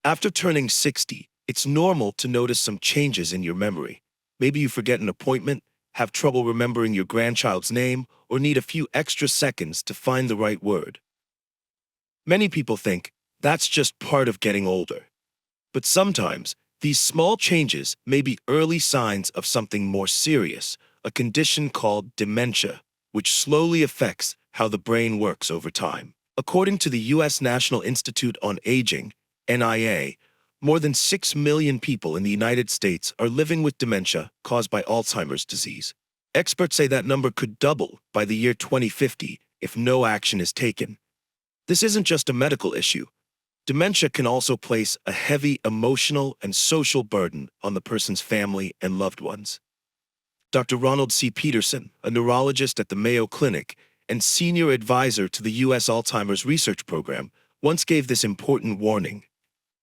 After turning 60, it's normal to notice some changes in your memory. Maybe you forget an appointment, have trouble remembering your grandchild's name, or need a few extra seconds to find the right word. Many people think that's just part of getting older. But sometimes, these small changes may be early signs of something more serious, a condition called dementia, which slowly affects how the brain works over time. According to the U.S. National Institute on Aging, NIA, more than 6 million people in the United States are living with dementia caused by Alzheimer's disease. Experts say that number could double by the year 2050 if no action is taken. This isn't just a medical issue. Dementia can also place a heavy emotional and social burden on the person's family and loved ones. Dr. Ronald C. Peterson, a neurologist at the Mayo Clinic and senior advisor to the U.S. Alzheimer's Research Program, once gave this important warning.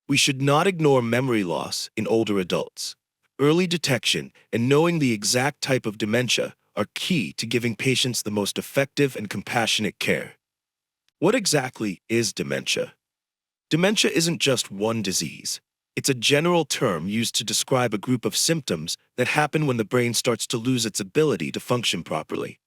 We should not ignore memory loss in older adults. Early detection and knowing the exact type of dementia are key to giving patients the most effective and compassionate care. What exactly is dementia? Dementia isn't just one disease. It's a general term used to describe a group of symptoms that happen when the brain starts to lose its ability to function properly.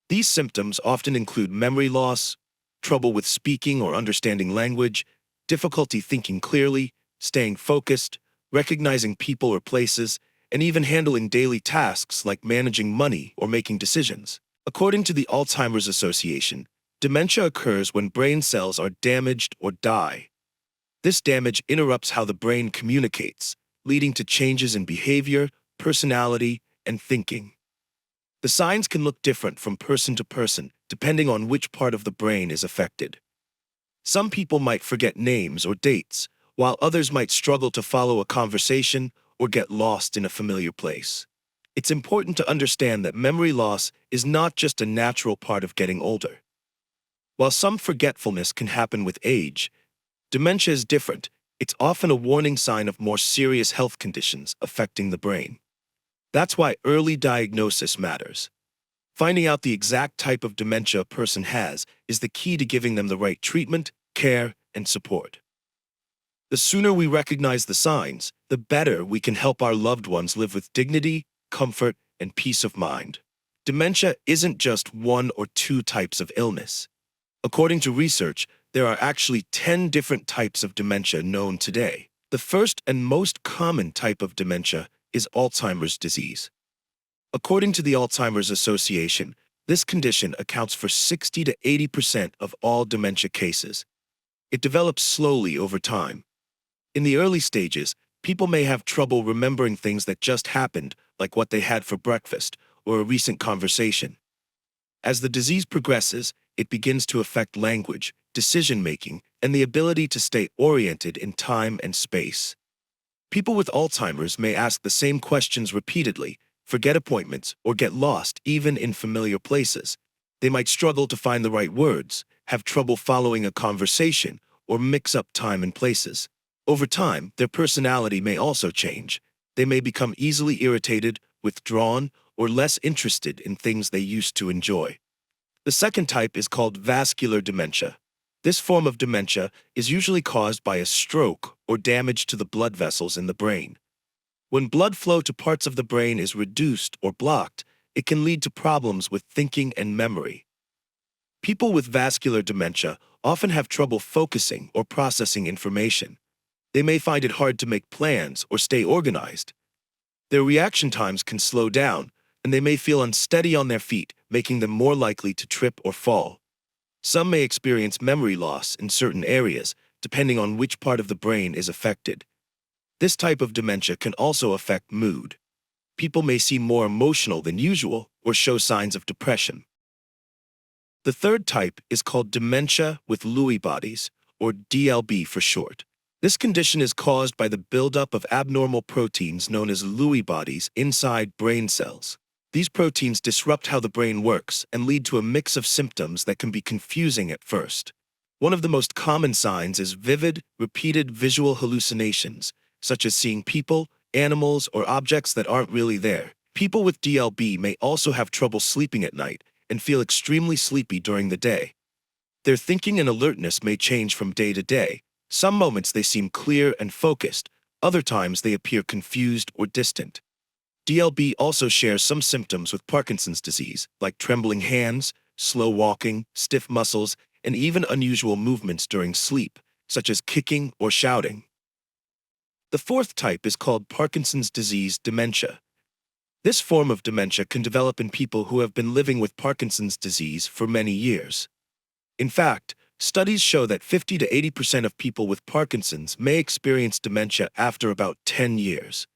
These symptoms often include memory loss, trouble with speaking or understanding language, difficulty thinking clearly, staying focused, recognizing people or places, and even handling daily tasks like managing money or making decisions. According to the Alzheimer's Association, dementia occurs when brain cells are damaged or die. This damage interrupts how the brain communicates, leading to changes in behavior, personality, and thinking. The signs can look different from person to person, depending on which part of the brain is affected. Some people might forget names or dates, while others might struggle to follow a conversation or get lost in a familiar place. It's important to understand that memory loss is not just a natural part of getting older. While some forgetfulness can happen with age, dementia is different. It's often a warning sign of more serious health conditions affecting the brain. That's why early diagnosis matters. Finding out the exact type of dementia a person has is the key to giving them the right treatment, care, and support. The sooner we recognize the signs, the better we can help our loved ones live with dignity, comfort, and peace of mind. Dementia isn't just one or two types of illness. According to research, there are actually 10 different types of dementia known today. The first and most common type of dementia is Alzheimer's disease. According to the Alzheimer's Association, this condition accounts for 60 to 80% of all dementia cases. It develops slowly over time. In the early stages, people may have trouble remembering things that just happened, like what they had for breakfast or a recent conversation. As the disease progresses, it begins to affect language, decision-making, and the ability to stay oriented in time and space. People with Alzheimer's may ask the same questions repeatedly, forget appointments, or get lost even in familiar places. They might struggle to find the right words, have trouble following a conversation, or mix up time and places. Over time, their personality may also change. They may become easily irritated, withdrawn, or less interested in things they used to enjoy. The second type is called vascular dementia. This form of dementia is usually caused by a stroke or damage to the blood vessels in the brain. When blood flow to parts of the brain is reduced or blocked, it can lead to problems with thinking and memory. People with vascular dementia often have trouble focusing or processing information. They may find it hard to make plans or stay organized. Their reaction times can slow down, and they may feel unsteady on their feet, making them more likely to trip or fall. Some may experience memory loss in certain areas, depending on which part of the brain is affected. This type of dementia can also affect mood. People may seem more emotional than usual or show signs of depression. The third type is called dementia with Lewy bodies, or DLB for short. This condition is caused by the buildup of abnormal proteins known as Lewy bodies inside brain cells. These proteins disrupt how the brain works and lead to a mix of symptoms that can be confusing at first. One of the most common signs is vivid, repeated visual hallucinations, such as seeing people, animals, or objects that aren't really there. People with DLB may also have trouble sleeping at night and feel extremely sleepy during the day. Their thinking and alertness may change from day to day, Some moments they seem clear and focused, other times they appear confused or distant. DLB also shares some symptoms with Parkinson's disease, like trembling hands, slow walking, stiff muscles, and even unusual movements during sleep, such as kicking or shouting. The fourth type is called Parkinson's disease dementia. This form of dementia can develop in people who have been living with Parkinson's disease for many years. In fact, studies show that 50 to 80% of people with Parkinson's may experience dementia after about 10 years.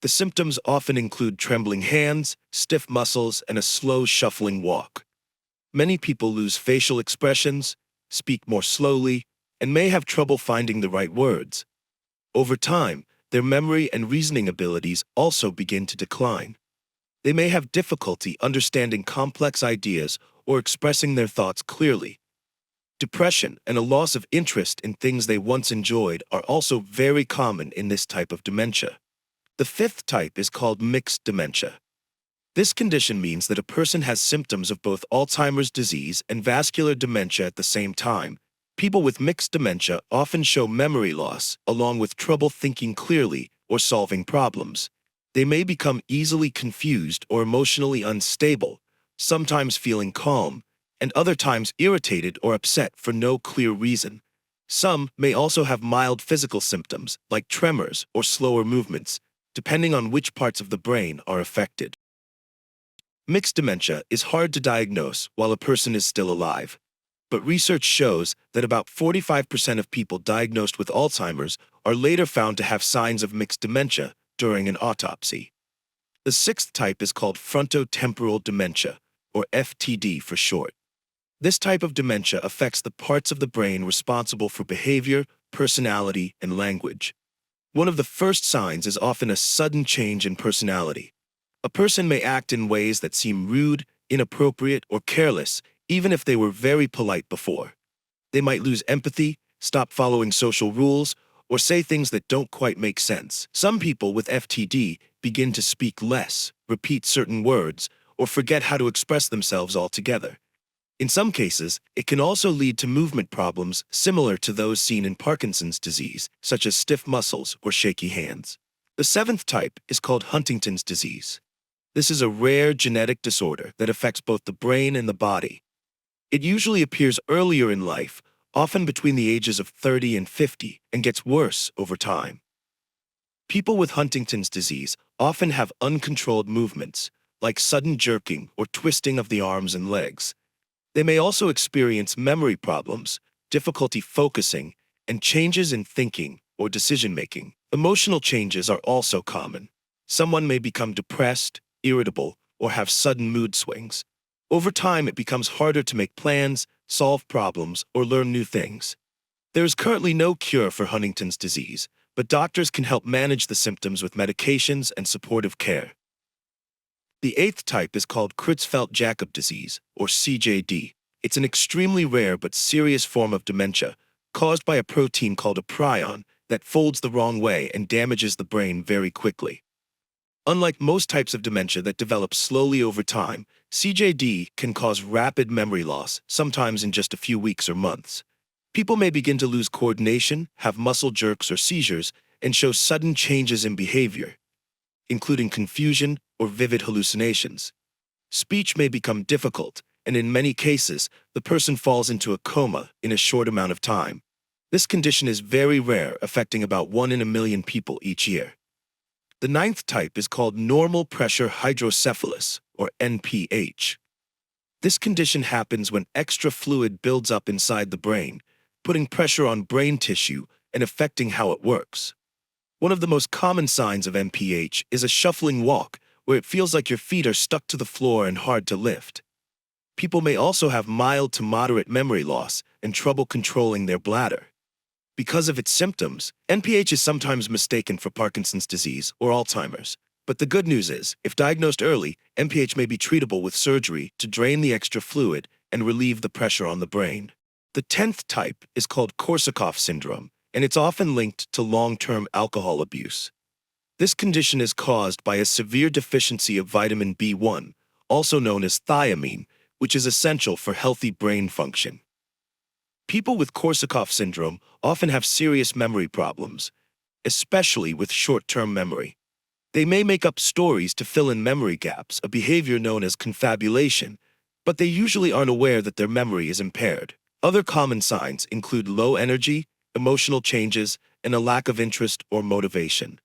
The symptoms often include trembling hands, stiff muscles, and a slow shuffling walk. Many people lose facial expressions, speak more slowly, and may have trouble finding the right words. Over time, their memory and reasoning abilities also begin to decline. They may have difficulty understanding complex ideas or expressing their thoughts clearly. Depression and a loss of interest in things they once enjoyed are also very common in this type of dementia. The fifth type is called mixed dementia. This condition means that a person has symptoms of both Alzheimer's disease and vascular dementia at the same time. People with mixed dementia often show memory loss, along with trouble thinking clearly or solving problems. They may become easily confused or emotionally unstable, sometimes feeling calm, and other times irritated or upset for no clear reason. Some may also have mild physical symptoms, like tremors or slower movements, depending on which parts of the brain are affected. Mixed dementia is hard to diagnose while a person is still alive, but research shows that about 45% of people diagnosed with Alzheimer's are later found to have signs of mixed dementia during an autopsy. The sixth type is called frontotemporal dementia, or FTD for short. This type of dementia affects the parts of the brain responsible for behavior, personality, and language. One of the first signs is often a sudden change in personality. A person may act in ways that seem rude, inappropriate, or careless, even if they were very polite before. They might lose empathy, stop following social rules, or say things that don't quite make sense. Some people with FTD begin to speak less, repeat certain words, or forget how to express themselves altogether. In some cases, it can also lead to movement problems similar to those seen in Parkinson's disease, such as stiff muscles or shaky hands. The seventh type is called Huntington's disease. This is a rare genetic disorder that affects both the brain and the body. It usually appears earlier in life, often between the ages of 30 and 50, and gets worse over time. People with Huntington's disease often have uncontrolled movements, like sudden jerking or twisting of the arms and legs. They may also experience memory problems, difficulty focusing, and changes in thinking or decision-making. Emotional changes are also common. Someone may become depressed, irritable, or have sudden mood swings. Over time, it becomes harder to make plans, solve problems, or learn new things. There is currently no cure for Huntington's disease, but doctors can help manage the symptoms with medications and supportive care. The eighth type is called Creutzfeldt-Jakob disease, or CJD. It's an extremely rare but serious form of dementia, caused by a protein called a prion that folds the wrong way and damages the brain very quickly. Unlike most types of dementia that develop slowly over time, CJD can cause rapid memory loss, sometimes in just a few weeks or months. People may begin to lose coordination, have muscle jerks or seizures, and show sudden changes in behavior, including confusion or vivid hallucinations. Speech may become difficult, and in many cases, the person falls into a coma in a short amount of time. This condition is very rare, affecting about 1 in a million people each year. The ninth type is called normal pressure hydrocephalus, or NPH. This condition happens when extra fluid builds up inside the brain, putting pressure on brain tissue and affecting how it works. One of the most common signs of NPH is a shuffling walk, where it feels like your feet are stuck to the floor and hard to lift. People may also have mild to moderate memory loss and trouble controlling their bladder. Because of its symptoms, NPH is sometimes mistaken for Parkinson's disease or Alzheimer's. But the good news is, if diagnosed early, NPH may be treatable with surgery to drain the extra fluid and relieve the pressure on the brain. The 10th type is called Korsakoff syndrome, and it's often linked to long-term alcohol abuse. This condition is caused by a severe deficiency of vitamin B1, also known as thiamine, which is essential for healthy brain function. People with Korsakoff syndrome often have serious memory problems, especially with short-term memory. They may make up stories to fill in memory gaps, a behavior known as confabulation, but they usually aren't aware that their memory is impaired. Other common signs include low energy, emotional changes, and a lack of interest or motivation.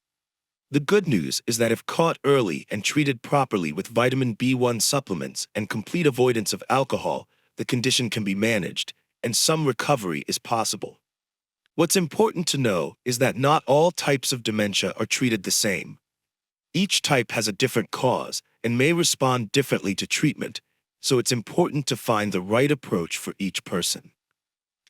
The good news is that if caught early and treated properly with vitamin B1 supplements and complete avoidance of alcohol, the condition can be managed, and some recovery is possible. What's important to know is that not all types of dementia are treated the same. Each type has a different cause and may respond differently to treatment, so it's important to find the right approach for each person.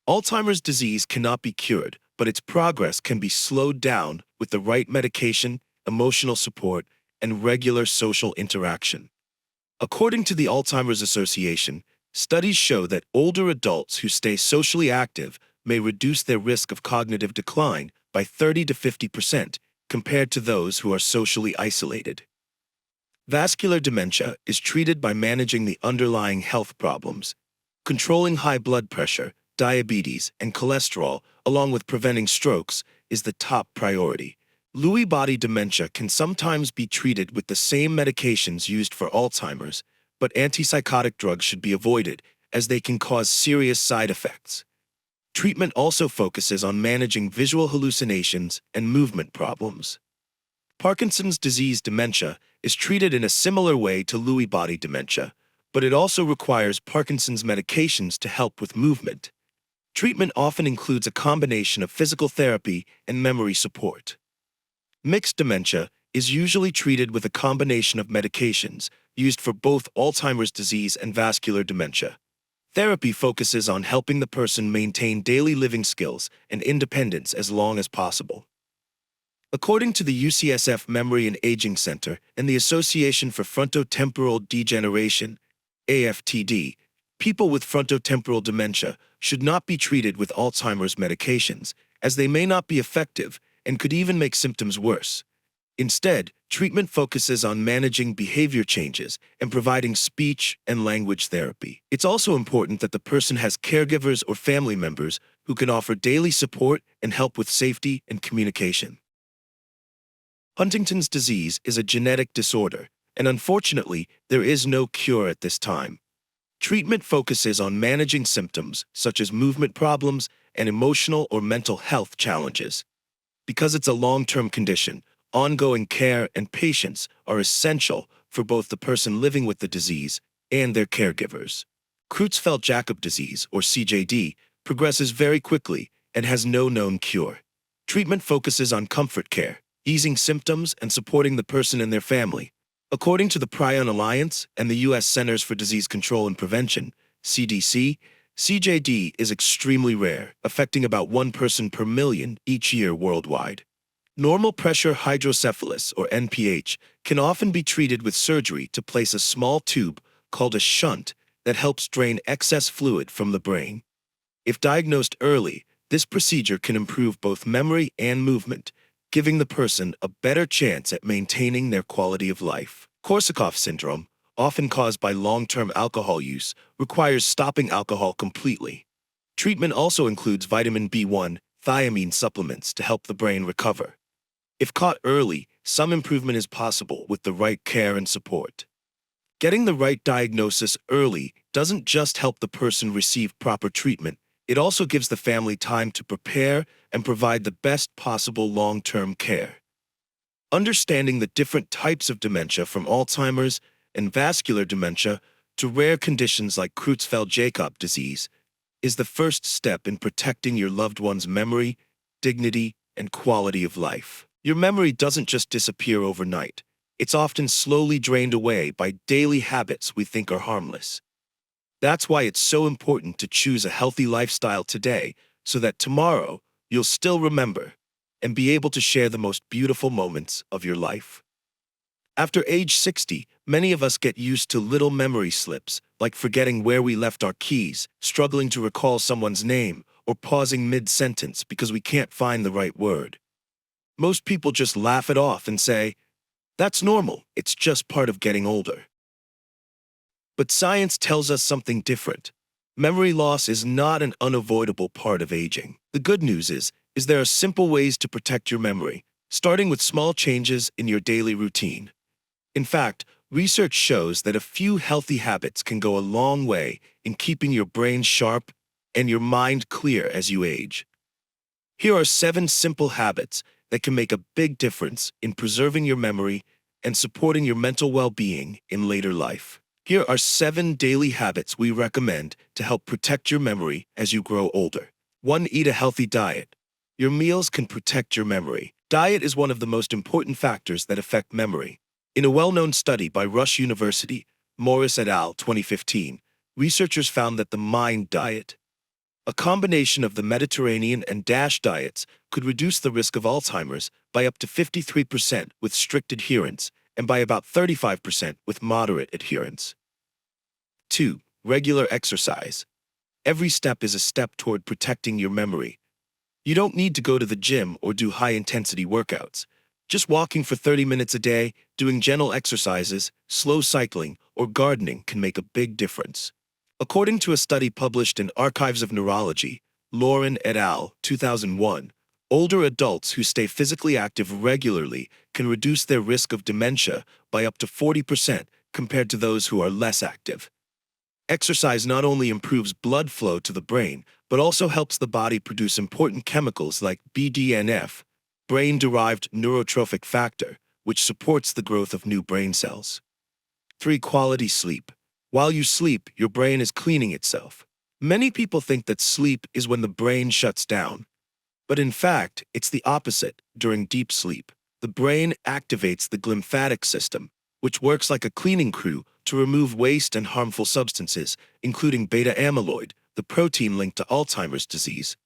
Alzheimer's disease cannot be cured, but its progress can be slowed down with the right medication, emotional support, and regular social interaction. According to the Alzheimer's Association, studies show that older adults who stay socially active may reduce their risk of cognitive decline by 30 to 50% compared to those who are socially isolated. Vascular dementia is treated by managing the underlying health problems. Controlling high blood pressure, diabetes, and cholesterol, along with preventing strokes, is the top priority. Lewy body dementia can sometimes be treated with the same medications used for Alzheimer's, but antipsychotic drugs should be avoided as they can cause serious side effects. Treatment also focuses on managing visual hallucinations and movement problems. Parkinson's disease dementia is treated in a similar way to Lewy body dementia, but it also requires Parkinson's medications to help with movement. Treatment often includes a combination of physical therapy and memory support. Mixed dementia is usually treated with a combination of medications used for both Alzheimer's disease and vascular dementia. Therapy focuses on helping the person maintain daily living skills and independence as long as possible. According to the UCSF Memory and Aging Center and the Association for Frontotemporal Degeneration, AFTD, people with frontotemporal dementia should not be treated with Alzheimer's medications, as they may not be effective and could even make symptoms worse. Instead, treatment focuses on managing behavior changes and providing speech and language therapy. It's also important that the person has caregivers or family members who can offer daily support and help with safety and communication. Huntington's disease is a genetic disorder, and unfortunately, there is no cure at this time. Treatment focuses on managing symptoms such as movement problems and emotional or mental health challenges. Because it's a long-term condition, ongoing care and patience are essential for both the person living with the disease and their caregivers. Creutzfeldt-Jakob disease, or CJD, progresses very quickly and has no known cure. Treatment focuses on comfort care, easing symptoms and supporting the person and their family. According to the Prion Alliance and the U.S. Centers for Disease Control and Prevention, CDC, CJD is extremely rare, affecting about 1 person per million each year worldwide. Normal pressure hydrocephalus, or NPH, can often be treated with surgery to place a small tube called a shunt that helps drain excess fluid from the brain. If diagnosed early, this procedure can improve both memory and movement, giving the person a better chance at maintaining their quality of life. Korsakoff syndrome, often caused by long-term alcohol use, requires stopping alcohol completely. Treatment also includes vitamin B1, thiamine supplements to help the brain recover. If caught early, some improvement is possible with the right care and support. Getting the right diagnosis early doesn't just help the person receive proper treatment, it also gives the family time to prepare and provide the best possible long-term care. Understanding the different types of dementia, from Alzheimer's and vascular dementia to rare conditions like Creutzfeldt-Jakob disease, is the first step in protecting your loved one's memory, dignity, and quality of life. Your memory doesn't just disappear overnight. It's often slowly drained away by daily habits we think are harmless. That's why it's so important to choose a healthy lifestyle today, so that tomorrow you'll still remember and be able to share the most beautiful moments of your life. After age 60, many of us get used to little memory slips, like forgetting where we left our keys, struggling to recall someone's name, or pausing mid-sentence because we can't find the right word. Most people just laugh it off and say, "That's normal, it's just part of getting older." But science tells us something different. Memory loss is not an unavoidable part of aging. The good news is there are simple ways to protect your memory, starting with small changes in your daily routine. In fact, research shows that a few healthy habits can go a long way in keeping your brain sharp and your mind clear as you age. Here are 7 simple habits that can make a big difference in preserving your memory and supporting your mental well-being in later life. Here are 7 daily habits we recommend to help protect your memory as you grow older. 1. Eat a healthy diet. Your meals can protect your memory. Diet is one of the most important factors that affect memory. In a well-known study by Rush University, Morris et al. 2015, researchers found that the MIND diet, a combination of the Mediterranean and DASH diets, could reduce the risk of Alzheimer's by up to 53% with strict adherence and by about 35% with moderate adherence. 2. Regular exercise. Every step is a step toward protecting your memory. You don't need to go to the gym or do high-intensity workouts. Just walking for 30 minutes a day, doing gentle exercises, slow cycling, or gardening can make a big difference. According to a study published in Archives of Neurology, Lauren et al. 2001, older adults who stay physically active regularly can reduce their risk of dementia by up to 40% compared to those who are less active. Exercise not only improves blood flow to the brain, but also helps the body produce important chemicals like BDNF, brain-derived neurotrophic factor, which supports the growth of new brain cells. 3. Quality sleep. While you sleep, your brain is cleaning itself. Many people think that sleep is when the brain shuts down. But in fact, it's the opposite. During deep sleep, the brain activates the glymphatic system, which works like a cleaning crew to remove waste and harmful substances, including beta-amyloid, the protein linked to Alzheimer's disease.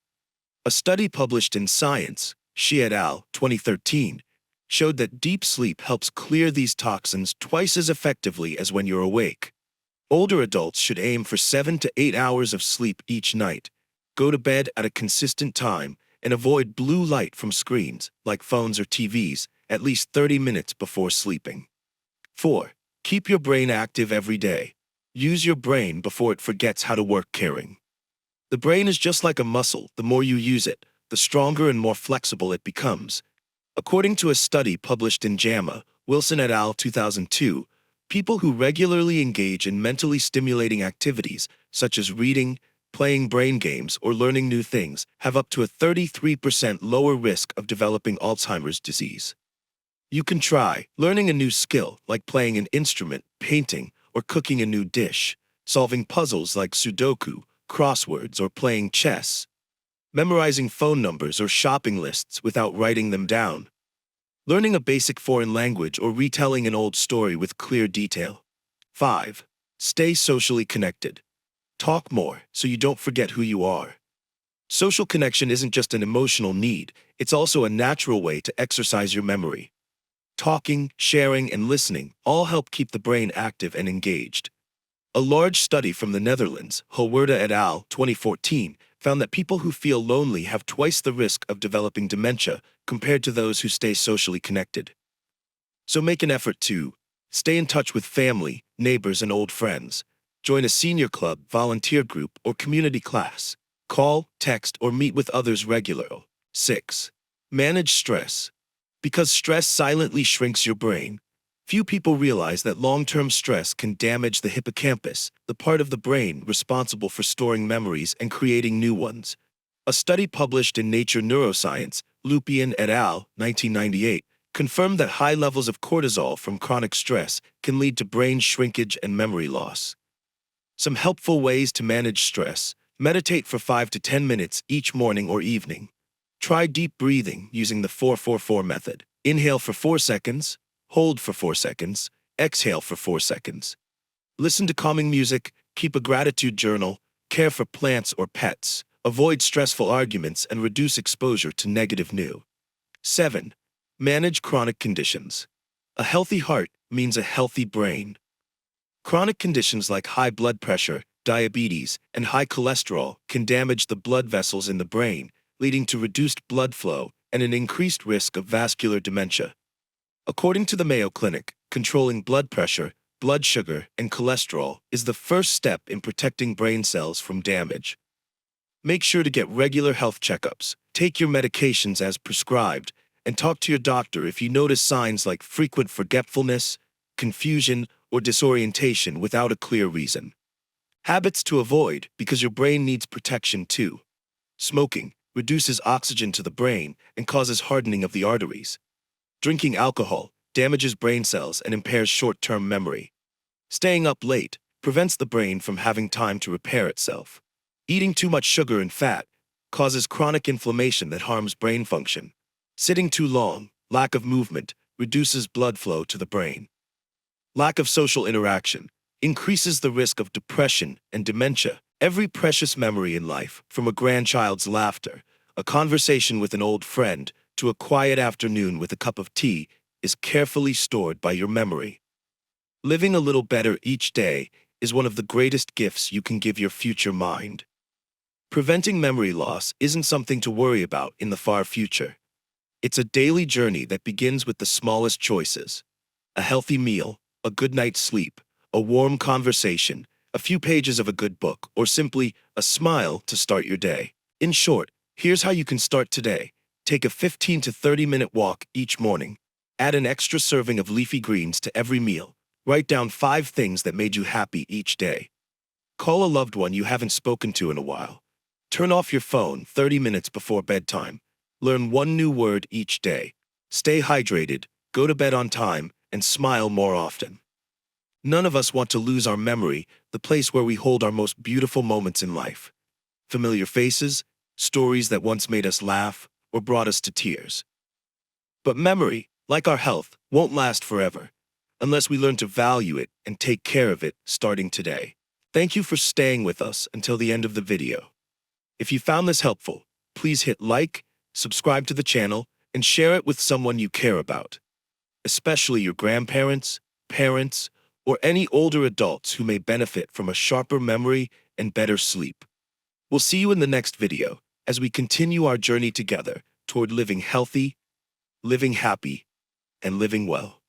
A study published in Science, Shi et al. 2013, showed that deep sleep helps clear these toxins twice as effectively as when you're awake. Older adults should aim for 7 to 8 hours of sleep each night. Go to bed at a consistent time and avoid blue light from screens, like phones or TVs, at least 30 minutes before sleeping. 4. Keep your brain active every day. Use your brain before it forgets how to work caring. The brain is just like a muscle. The more you use it, the stronger and more flexible it becomes. According to a study published in JAMA, Wilson et al. 2002, people who regularly engage in mentally stimulating activities, such as reading, playing brain games, or learning new things, have up to a 33% lower risk of developing Alzheimer's disease. You can try learning a new skill, like playing an instrument, painting, or cooking a new dish, solving puzzles like Sudoku, crosswords, or playing chess, memorizing phone numbers or shopping lists without writing them down, learning a basic foreign language or retelling an old story with clear detail. 5. Stay socially connected. Talk more so you don't forget who you are. Social connection isn't just an emotional need, it's also a natural way to exercise your memory. Talking, sharing, and listening all help keep the brain active and engaged. A large study from the Netherlands, Howerda et al. 2014, found that people who feel lonely have twice the risk of developing dementia compared to those who stay socially connected. So make an effort to stay in touch with family, neighbors, and old friends. Join a senior club, volunteer group, or community class. Call, text, or meet with others regularly. 6. Manage stress. Because stress silently shrinks your brain, few people realize that long-term stress can damage the hippocampus, the part of the brain responsible for storing memories and creating new ones. A study published in Nature Neuroscience, Lupien et al. 1998, confirmed that high levels of cortisol from chronic stress can lead to brain shrinkage and memory loss. Some helpful ways to manage stress: meditate for 5 to 10 minutes each morning or evening. Try deep breathing using the 4-4-4 method. Inhale for 4 seconds, hold for 4 seconds, exhale for 4 seconds. Listen to calming music, keep a gratitude journal, care for plants or pets, avoid stressful arguments, and reduce exposure to negative news. 7. Manage chronic conditions. A healthy heart means a healthy brain. Chronic conditions like high blood pressure, diabetes, and high cholesterol can damage the blood vessels in the brain, leading to reduced blood flow and an increased risk of vascular dementia. According to the Mayo Clinic, controlling blood pressure, blood sugar, and cholesterol is the first step in protecting brain cells from damage. Make sure to get regular health checkups, take your medications as prescribed, and talk to your doctor if you notice signs like frequent forgetfulness, confusion, or disorientation without a clear reason. Habits to avoid because your brain needs protection too. Smoking reduces oxygen to the brain and causes hardening of the arteries. Drinking alcohol damages brain cells and impairs short-term memory. Staying up late prevents the brain from having time to repair itself. Eating too much sugar and fat causes chronic inflammation that harms brain function. Sitting too long, lack of movement, reduces blood flow to the brain. Lack of social interaction increases the risk of depression and dementia. Every precious memory in life, from a grandchild's laughter, a conversation with an old friend, to a quiet afternoon with a cup of tea, is carefully stored by your memory. Living a little better each day is one of the greatest gifts you can give your future mind. Preventing memory loss isn't something to worry about in the far future. It's a daily journey that begins with the smallest choices. A healthy meal, a good night's sleep, a warm conversation, a few pages of a good book, or simply a smile to start your day. In short, here's how you can start today. Take a 15 to 30-minute walk each morning. Add an extra serving of leafy greens to every meal. Write down 5 things that made you happy each day. Call a loved one you haven't spoken to in a while. Turn off your phone 30 minutes before bedtime. Learn 1 new word each day. Stay hydrated, go to bed on time, and smile more often. None of us want to lose our memory, the place where we hold our most beautiful moments in life. Familiar faces, stories that once made us laugh or brought us to tears. But memory, like our health, won't last forever, unless we learn to value it and take care of it starting today. Thank you for staying with us until the end of the video. If you found this helpful, please hit like, subscribe to the channel, and share it with someone you care about, especially your grandparents, parents, or any older adults who may benefit from a sharper memory and better sleep. We'll see you in the next video as we continue our journey together toward living healthy, living happy, and living well.